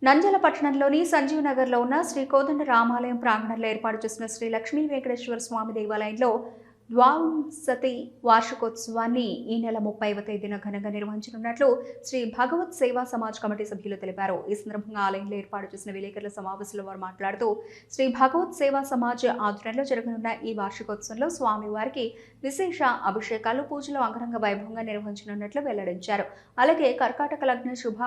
నంద్యాల పట్టణంలోని సంజీవ్ నగర్లో ఉన్న శ్రీ కోదండ రామాలయం ప్రాంగణంలో ఏర్పాటు చేసిన శ్రీ లక్ష్మీ వెంకటేశ్వర స్వామి దేవాలయంలో ద్వాంసతి వార్షికోత్సవాన్ని ఈ నెల 30వ తేదీన ఘనంగా నిర్వహించనున్నట్లు శ్రీ భగవత్ సేవా సమాజ్ కమిటీ సభ్యులు తెలిపారు. ఈ సందర్భంగా ఆలయంలో ఏర్పాటు చేసిన విలేకరుల సమావేశంలో వారు మాట్లాడుతూ శ్రీ భగవత్ సేవా సమాజ్ ఆధ్వర్యంలో జరగనున్న ఈ వార్షికోత్సవంలో స్వామివారికి విశేష అభిషేకాలు, పూజలు అంగరంగ వైభవంగా నిర్వహించనున్నట్లు వెల్లడించారు. అలాగే కర్కాటక లగ్న శుభ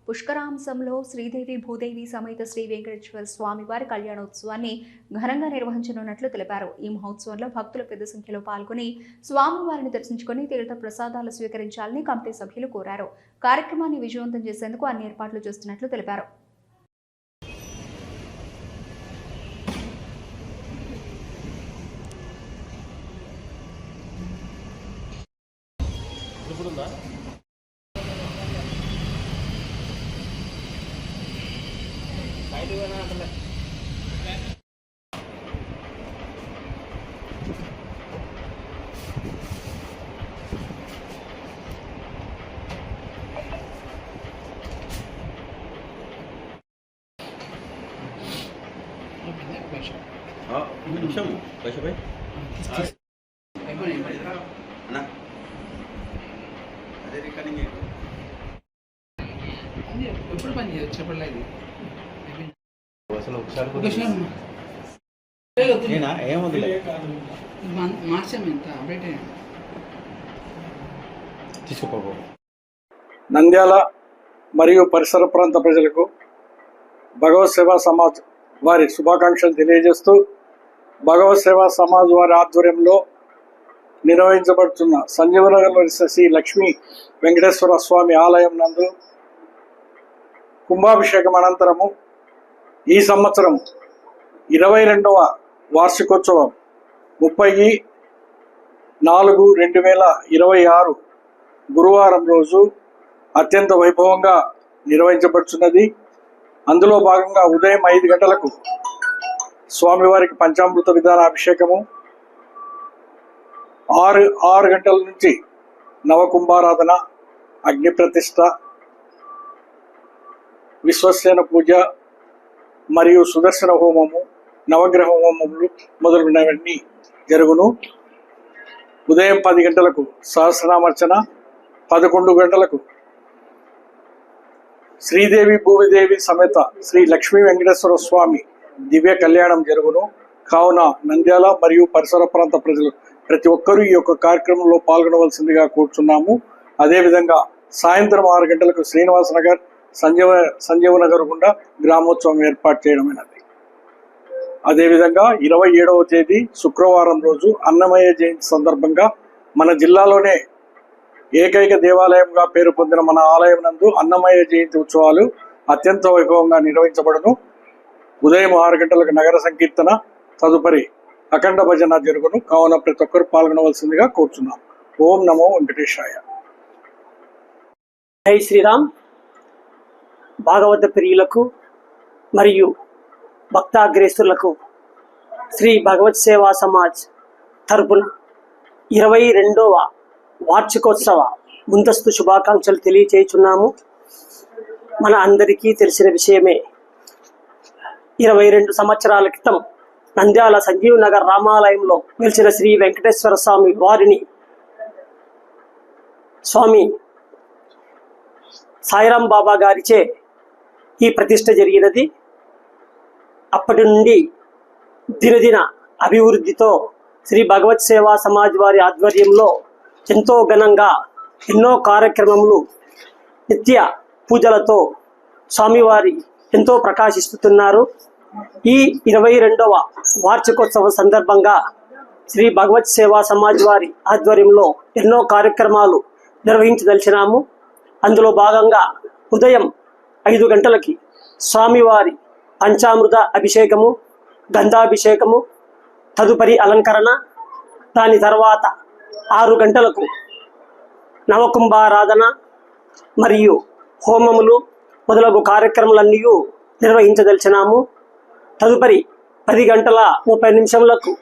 పుష్కరాంశంలో శ్రీదేవి భూదేవి సమేత శ్రీ వెంకటేశ్వర స్వామి వారి కళ్యాణోత్సవాన్ని ఘనంగా నిర్వహించనున్నట్లు తెలిపారు. ఈ మహోత్సవంలో భక్తులు పెద్ద సంఖ్యలో పాల్గొని స్వామివారిని దర్శించుకుని తీర్థ ప్రసాదాలు స్వీకరించాలని కమిటీ సభ్యులు కోరారు. కార్యక్రమాన్ని విజయవంతం చేసేందుకు అన్ని ఏర్పాట్లు చేస్తున్నట్లు తెలిపారు. నిమిషం కైషభాయ్ అన్నా అదే రికార్డింగ్ ఎప్పుడు పని చేయొచ్చు చెప్పలేదు అసలు ఒకసారి ఏముంది మార్చాం ఎంత అప్డేట్ తీసుకోపో. నంద్యాల మరియు పరిసర ప్రాంత ప్రజలకు భగవత్ సేవా సమాజ్ వారి శుభాకాంక్షలు తెలియజేస్తూ భగవత్ సేవా సమాజ్ వారి ఆధ్వర్యంలో నిర్వహించబడుతున్న సంజీవనగర్లోని శ్రీ లక్ష్మీ వెంకటేశ్వర స్వామి ఆలయం నందు కుంభాభిషేకం అనంతరము ఈ సంవత్సరం 22వ వార్షికోత్సవం 30/4/2026 గురువారం రోజు అత్యంత వైభవంగా నిర్వహించబడుతున్నది. అందులో భాగంగా ఉదయం 5 గంటలకు స్వామివారికి పంచామృత విధాన అభిషేకము, 6 గంటల నుంచి నవకుంభారాధన, అగ్ని ప్రతిష్ఠ, విశ్వసేన పూజ మరియు సుదర్శన హోమము, నవగ్రహ హోమములు మొదలైనవన్నీ జరుగును. ఉదయం 10 గంటలకు సహస్రనామర్చన, 11 గంటలకు శ్రీదేవి భూదేవి సమేత శ్రీ లక్ష్మీ వెంకటేశ్వర స్వామి దివ్య కళ్యాణం జరుగును. కావున నంద్యాల మరియు పరిసర ప్రాంత ప్రజలు ప్రతి ఒక్కరూ ఈ యొక్క కార్యక్రమంలో పాల్గొనవలసిందిగా కోరుచున్నాము. అదేవిధంగా సాయంత్రం 6 గంటలకు శ్రీనివాస నగర్, సంజీవనగర్ గుండా గ్రామోత్సవం ఏర్పాటు చేయడమైనది. అదేవిధంగా 27వ తేదీ శుక్రవారం రోజు అన్నమయ్య జయంతి సందర్భంగా మన జిల్లాలోనే ఏకైక దేవాలయంగా పేరు పొందిన మన ఆలయం నందు అన్నమయ్య జయంతి ఉత్సవాలు అత్యంత వైభవంగా నిర్వహించబడును. ఉదయం 6 గంటలకు నగర సంకీర్తన, తదుపరి అఖండ భజన జరుగును. కావున ప్రతి ఒక్కరు పాల్గొనవలసిందిగా కోరుచున్నాం. ఓం నమో వెంకటేశాయ. జై శ్రీరామ్. భాగవత ప్రియులకు మరియు భక్తాగ్రేస్తులకు శ్రీ భగవత్ సేవా సమాజ్ తరపున 22వ వార్షికోత్సవ ముందస్తు శుభాకాంక్షలు తెలియచేయుచున్నాము. మన అందరికీ తెలిసిన విషయమే, 22 సంవత్సరాల క్రితం నంద్యాల సంజీవ్ నగర్ రామాలయంలో వెలిసిన శ్రీ వెంకటేశ్వర స్వామి వారిని స్వామి సాయిరాం బాబా గారిచే ఈ ప్రతిష్ట జరిగినది. అప్పటి నుండి దినదిన అభివృద్ధితో శ్రీ భగవత్ సేవా సమాజ్ వారి ఆధ్వర్యంలో ఎంతో ఘనంగా ఎన్నో కార్యక్రమములు, నిత్య పూజలతో స్వామివారి ఎంతో ప్రకాశిస్తున్నారు. ఈ 22వ వార్షికోత్సవం సందర్భంగా శ్రీ భగవత్ సేవా సమాజ్ వారి ఆధ్వర్యంలో ఎన్నో కార్యక్రమాలు నిర్వహించదలిచినాము. అందులో భాగంగా ఉదయం 5 గంటలకి స్వామివారి పంచామృత అభిషేకము, గంధాభిషేకము, తదుపరి అలంకరణ, దాని తర్వాత 6 గంటలకు నవకుంభారాధన మరియు హోమములు మొదలగు కార్యక్రమాలన్నీ నిర్వహించదలిచినాము. తదుపరి 10 గంటల 30 నిమిషములకు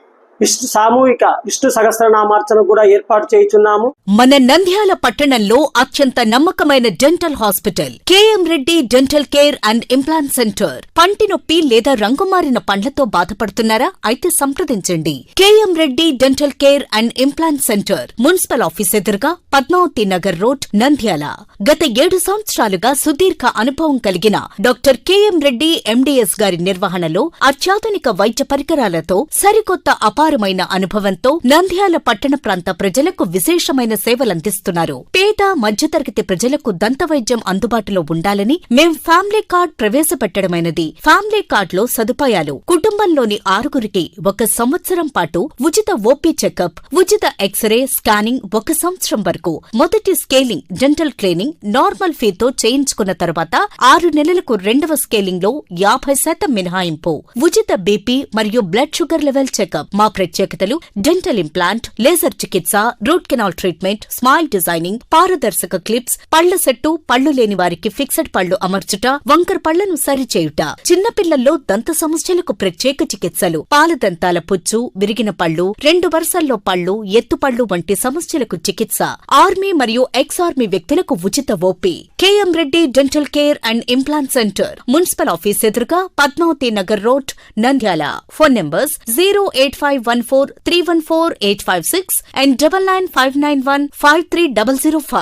సామూహిక విష్ణు సహస్రనామార్చన కూడా ఏర్పాటు చేయుచున్నాము. మన నంద్యాల పట్టణంలో అత్యంత నమ్మకమైన dental hospital KM Reddy dental care and implant centre. పంటి నొప్పి లేదా రంగుమారిన పండ్లతో బాధపడుతున్నారా? అయితే సంప్రదించండి. KM Reddy dental care and implant centre, municipal office ఎదురుగా, పద్మావతి నగర్ రోడ్, నంద్యాల. గత 7 సంవత్సరాలుగా సుదీర్ఘ అనుభవం కలిగిన డాక్టర్ కేఎం రెడ్డి ఎండీఎస్ గారి నిర్వహణలో అత్యాధునిక వైద్య పరికరాలతో, సరికొత్త అపారమైన అనుభవంతో నంద్యాల పట్టణ ప్రాంత ప్రజలకు విశేషమైన సేవలందిస్తున్నారు. పేద మధ్యతరగతి ప్రజలకు దంతవైద్యం అందుబాటులో ఉండాలని మేం ఫ్యామిలీ కార్డ్ ప్రవేశపెట్టడమైనది. ఫ్యామిలీ కార్డ్ లో సదుపాయాలు: కుటుంబంలోని 6గురికి 1 సంవత్సరం పాటు ఉచిత ఓపీ చెకప్, ఉచిత ఎక్స్రే స్కానింగ్ 1 సంవత్సరం వరకు, మొదటి స్కేలింగ్ డెంటల్ క్లీనింగ్ నార్మల్ ఫీతో చేయించుకున్న తర్వాత 6 నెలలకు 2వ స్కేలింగ్ లో 50% మినహాయింపు, ఉచిత బీపీ మరియు బ్లడ్ షుగర్ లెవెల్ చెకప్. మా ప్రత్యేకతలు: డెంటల్ ఇంప్లాంట్, లేజర్ చికిత్స, root canal treatment, smile designing, పారదర్శక క్లిప్స్, పళ్ల సెట్టు, పళ్లు లేని వారికి ఫిక్స్డ్ పళ్లు అమర్చుట, వంకర పళ్లను సరిచేయుట, చిన్నపిల్లల్లో దంత సమస్యలకు ప్రత్యేక చికిత్సలు, పాలదంతాల పుచ్చు, విరిగిన పళ్లు, 2 వరుసల్లో పళ్లు, ఎత్తుపళ్లు వంటి సమస్యలకు చికిత్స, ఆర్మీ మరియు ఎక్స్ ఆర్మీ వ్యక్తులకు ఉచిత OP. KM Reddy dental care and implant centre, municipal office ఎదురుగా, Padmavathi Nagar road, Nandyal. Phone numbers 08514314856 and 9959153005.